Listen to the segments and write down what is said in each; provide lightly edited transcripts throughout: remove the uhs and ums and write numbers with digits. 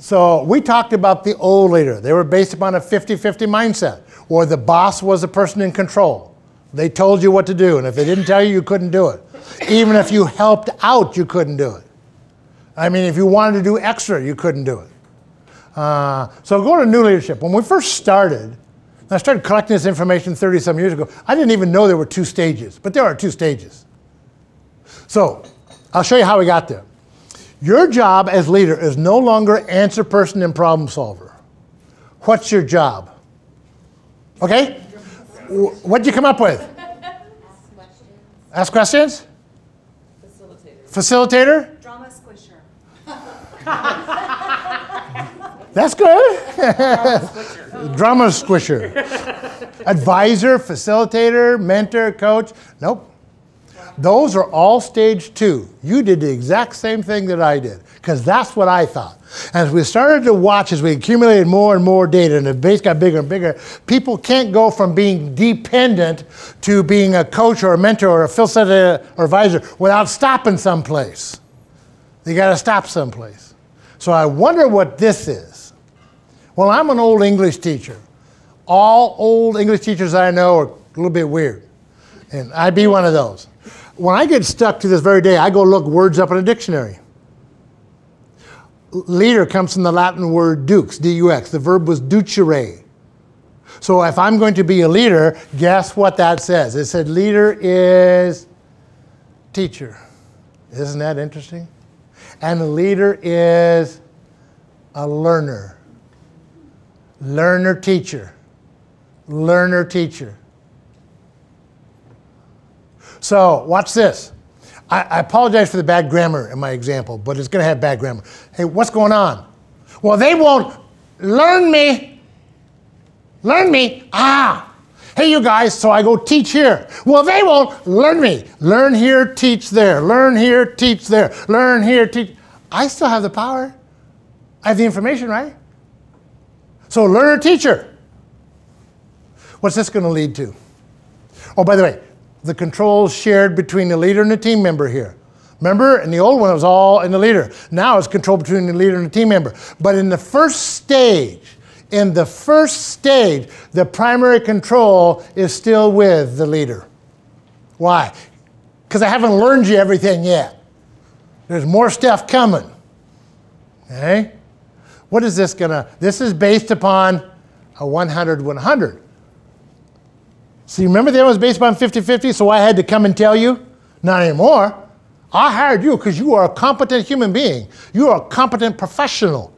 So we talked about the old leader. They were based upon a 50-50 mindset, or the boss was the person in control. They told you what to do, and if they didn't tell you, you couldn't do it. Even if you helped out, you couldn't do it. I mean, if you wanted to do extra, you couldn't do it. So go to new leadership. When we first started, I started collecting this information 30-some years ago, I didn't even know there were 2 stages, but there are 2 stages. So I'll show you how we got there. Your job as leader is no longer answer person and problem solver. What's your job? Okay? What'd you come up with? Ask questions. Ask questions? Facilitator. Facilitator? Drama squisher. That's good. Drama squisher. Advisor, facilitator, mentor, coach. Nope. Those are all stage 2. You did the exact same thing that I did, because that's what I thought. As we started to watch, as we accumulated more and more data, and the base got bigger and bigger, people can't go from being dependent to being a coach or a mentor or a facilitator or advisor without stopping someplace. You got to stop someplace. So I wonder what this is. Well, I'm an old English teacher. All old English teachers I know are a little bit weird, and I'd be one of those. When I get stuck to this very day, I go look words up in a dictionary. Leader comes from the Latin word dux, D-U-X. The verb was ducere. So if I'm going to be a leader, guess what that says? It said leader is teacher. Isn't that interesting? And a leader is a learner. Learner, teacher. Learner, teacher. So watch this. I apologize for the bad grammar in my example, but it's going to have bad grammar. Hey, what's going on? Well, they won't learn me. Learn me. Ah. Hey, you guys, so I go teach here. Well, they won't learn me. Learn here, teach there. Learn here, teach there. Learn here, teach. I still have the power. I have the information, right? So learner, teacher. What's this going to lead to? Oh, by the way, the controls shared between the leader and the team member here. Remember, in the old one, it was all in the leader. Now it's control between the leader and the team member. But in the first stage, the primary control is still with the leader. Why? Because I haven't learned you everything yet. There's more stuff coming. Okay? What is this gonna? This is based upon a 100-100. See, remember that was based upon 50-50, so I had to come and tell you? Not anymore. I hired you because you are a competent human being. You are a competent professional.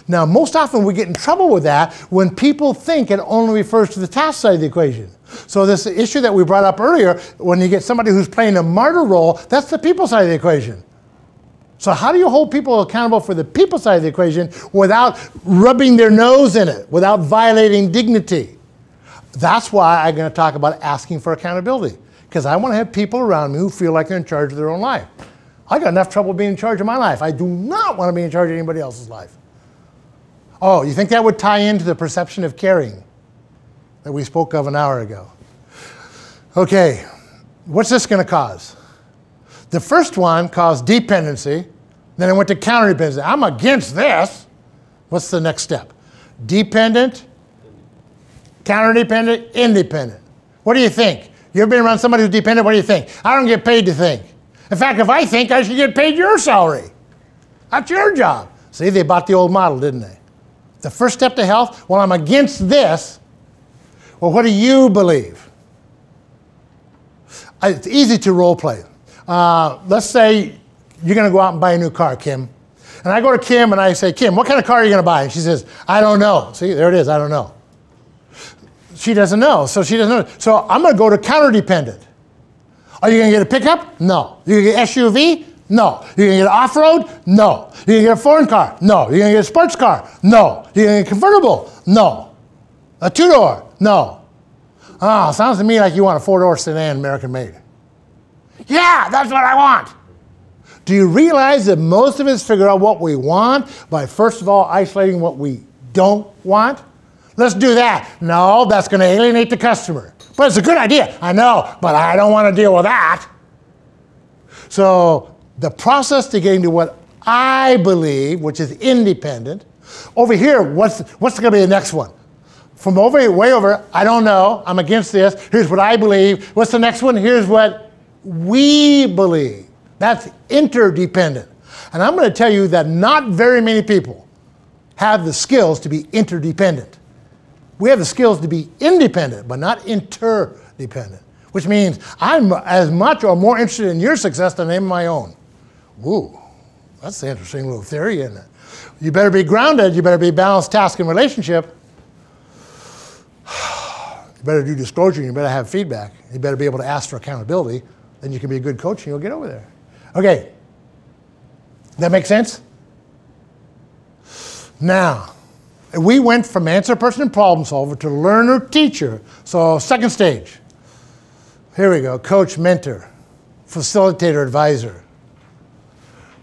Now, most often we get in trouble with that when people think it only refers to the task side of the equation. So this issue that we brought up earlier, when you get somebody who's playing a martyr role, that's the people side of the equation. So how do you hold people accountable for the people side of the equation without rubbing their nose in it, without violating dignity? That's why I'm going to talk about asking for accountability, because I want to have people around me who feel like they're in charge of their own life. I got enough trouble being in charge of my life. I do not want to be in charge of anybody else's life. Oh, you think that would tie into the perception of caring that we spoke of an hour ago? Okay, what's this going to cause? The first one caused dependency. Then it went to counterdependency. I'm against this. What's the next step? Dependent, counter-dependent, independent. What do you think? You ever been around somebody who's dependent? What do you think? I don't get paid to think. In fact, if I think, I should get paid your salary. That's your job. See, they bought the old model, didn't they? The first step to health, well, I'm against this. Well, what do you believe? It's easy to role play. Let's say you're going to go out and buy a new car, Kim. And I go to Kim and I say, Kim, what kind of car are you going to buy? And she says, I don't know. See, there it is, I don't know. She doesn't know, so she doesn't know. So I'm going to go to counter-dependent. Are you going to get a pickup? No. You're going to get SUV? No. You're going to get off-road? No. You're going to get a foreign car? No. You're going to get a sports car? No. You're going to get a convertible? No. A two-door? No. Oh, sounds to me like you want a four-door sedan, American-made. Yeah, that's what I want. Do you realize that most of us figure out what we want by, first of all, isolating what we don't want? Let's do that. No, that's going to alienate the customer. But it's a good idea. I know, but I don't want to deal with that. So the process to getting to what I believe, which is independent. Over here, what's going to be the next one? From over here, way over, I don't know, I'm against this. Here's what I believe. What's the next one? Here's what we believe. That's interdependent. And I'm going to tell you that not very many people have the skills to be interdependent. We have the skills to be independent, but not interdependent, which means I'm as much or more interested in your success than I am in my own. Woo, that's an interesting little theory, isn't it? You better be grounded. You better be balanced task and relationship. You better do disclosure. You better have feedback. You better be able to ask for accountability. Then you can be a good coach and you'll get over there. Okay. That make sense? Now, we went from answer person and problem solver to learner teacher. So second stage. Here we go. Coach, mentor, facilitator, advisor.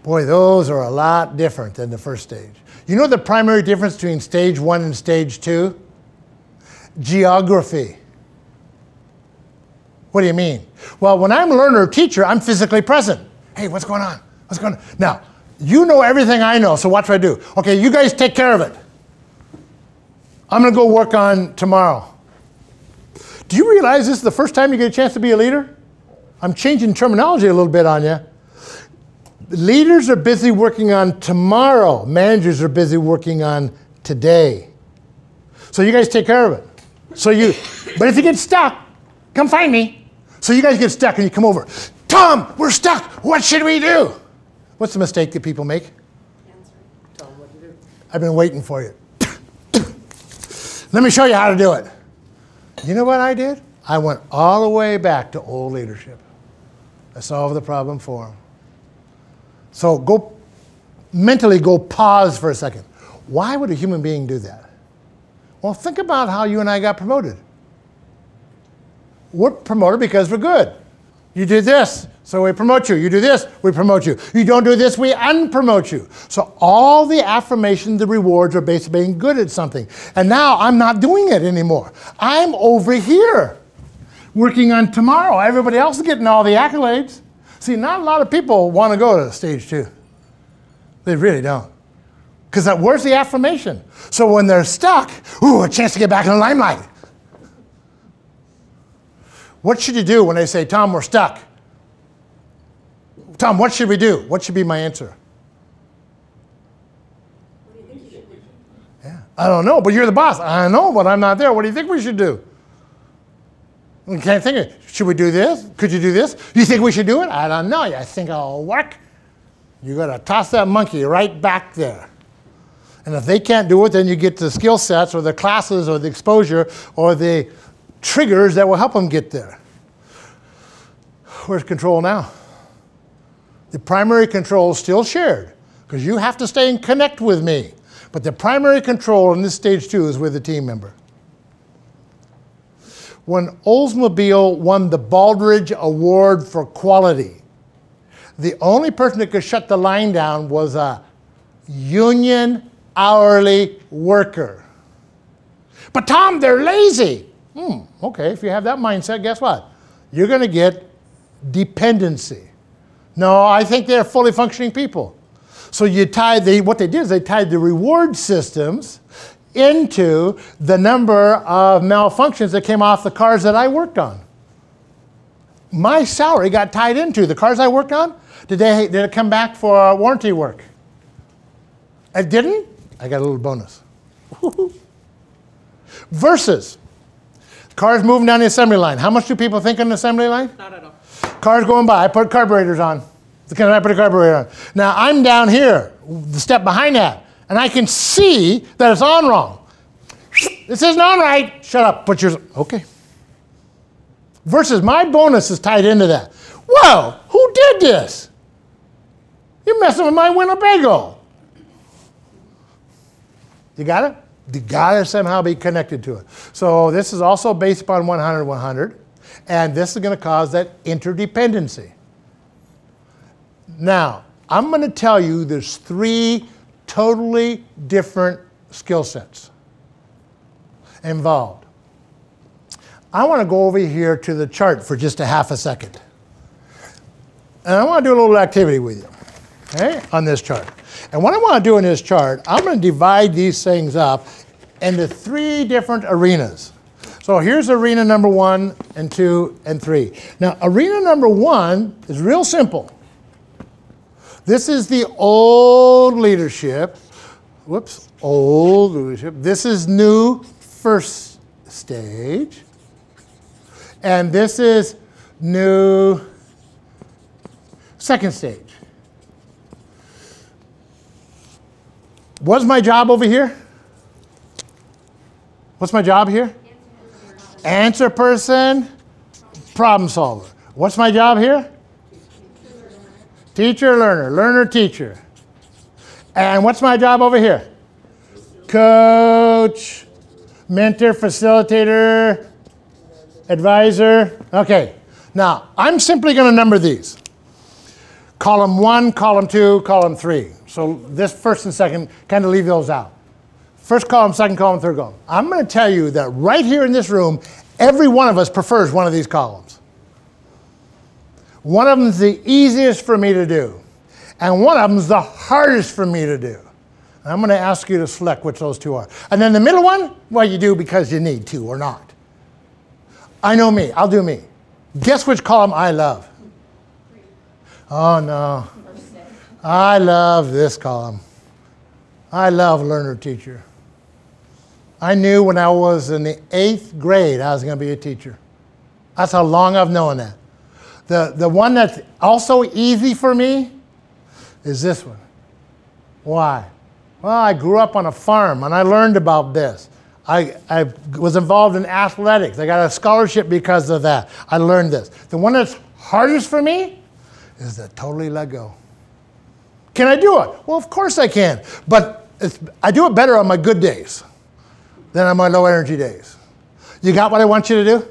Boy, those are a lot different than the first stage. You know the primary difference between stage 1 and stage 2? Geography. What do you mean? Well, when I'm a learner teacher, I'm physically present. Hey, what's going on? What's going on? Now, you know everything I know, so watch what I do. Okay, you guys take care of it. I'm going to go work on tomorrow. Do you realize this is the first time you get a chance to be a leader? I'm changing terminology a little bit on you. Leaders are busy working on tomorrow. Managers are busy working on today. So you guys take care of it. But if you get stuck, come find me. So you guys get stuck and you come over. Tom, we're stuck. What should we do? What's the mistake that people make? Answer. Tell them what to do. I've been waiting for you. Let me show you how to do it. You know what I did? I went all the way back to old leadership. I solved the problem for them. So mentally go pause for a second. Why would a human being do that? Well, think about how you and I got promoted. We're promoted because we're good. You did this, so we promote you. You do this, we promote you. You don't do this, we unpromote you. So all the affirmations, the rewards are based on being good at something. And now I'm not doing it anymore. I'm over here working on tomorrow. Everybody else is getting all the accolades. See, not a lot of people want to go to stage 2. They really don't. Because where's the affirmation? So when they're stuck, ooh, a chance to get back in the limelight. What should you do when they say, Tom, we're stuck? Tom, what should we do? What should be my answer? What do you think you should do? Yeah, I don't know, but you're the boss. I know, but I'm not there. What do you think we should do? We can't think of it. Should we do this? Could you do this? You think we should do it? I don't know. I think it'll work. You got to toss that monkey right back there. And if they can't do it, then you get the skill sets or the classes or the exposure or the triggers that will help them get there. Where's control now? The primary control is still shared because you have to stay and connect with me. But the primary control in this stage 2 is with the team member. When Oldsmobile won the Baldrige Award for quality, the only person that could shut the line down was a union hourly worker. But Tom, they're lazy. Okay, if you have that mindset, guess what? You're going to get dependency. No, I think they're fully functioning people. So you what they did is they tied the reward systems into the number of malfunctions that came off the cars that I worked on. My salary got tied into the cars I worked on. Did it come back for warranty work? It didn't? I got a little bonus. Versus cars moving down the assembly line. How much do people think on the assembly line? Not at all. Cars going by. I put carburetors on. Can I put a carburetor on? Now I'm down here, the step behind that, and I can see that it's on wrong. This isn't on right. Shut up. Put yours. Okay. Versus my bonus is tied into that. Whoa, who did this? You're messing with my Winnebago. You got it? You got to somehow be connected to it. So this is also based upon 100-100, and this is going to cause that interdependency. Now, I'm going to tell you there's 3 totally different skill sets involved. I want to go over here to the chart for just a half a second. And I want to do a little activity with you. okay, on this chart. And what I want to do in this chart, I'm going to divide these things up into 3 different arenas. So here's arena number 1 and 2 and 3. Now, arena number 1 is real simple. This is the old leadership. Whoops, old leadership. This is new first stage. And this is new second stage. What's my job over here? What's my job here? Answer person, problem solver. What's my job here? Teacher, learner, learner, teacher. And what's my job over here? Coach, mentor, facilitator, advisor. Okay, now I'm simply going to number these. Column 1, column 2, column 3. So this first and second, kind of leave those out. First column, second column, third column. I'm going to tell you that right here in this room, every one of us prefers one of these columns. One of them is the easiest for me to do. And one of them is the hardest for me to do. And I'm going to ask you to select which those 2 are. And then the middle one, well, you do because you need to or not. I know me. I'll do me. Guess which column I love? Oh, no. I love this column. I love learner teacher. I knew when I was in the 8th grade I was going to be a teacher. That's how long I've known that. The one that's also easy for me is this one. Why? Well, I grew up on a farm and I learned about this. I was involved in athletics. I got a scholarship because of that. I learned this. The one that's hardest for me is to totally let go. Can I do it? Well, of course I can. But I do it better on my good days than on my low energy days. You got what I want you to do?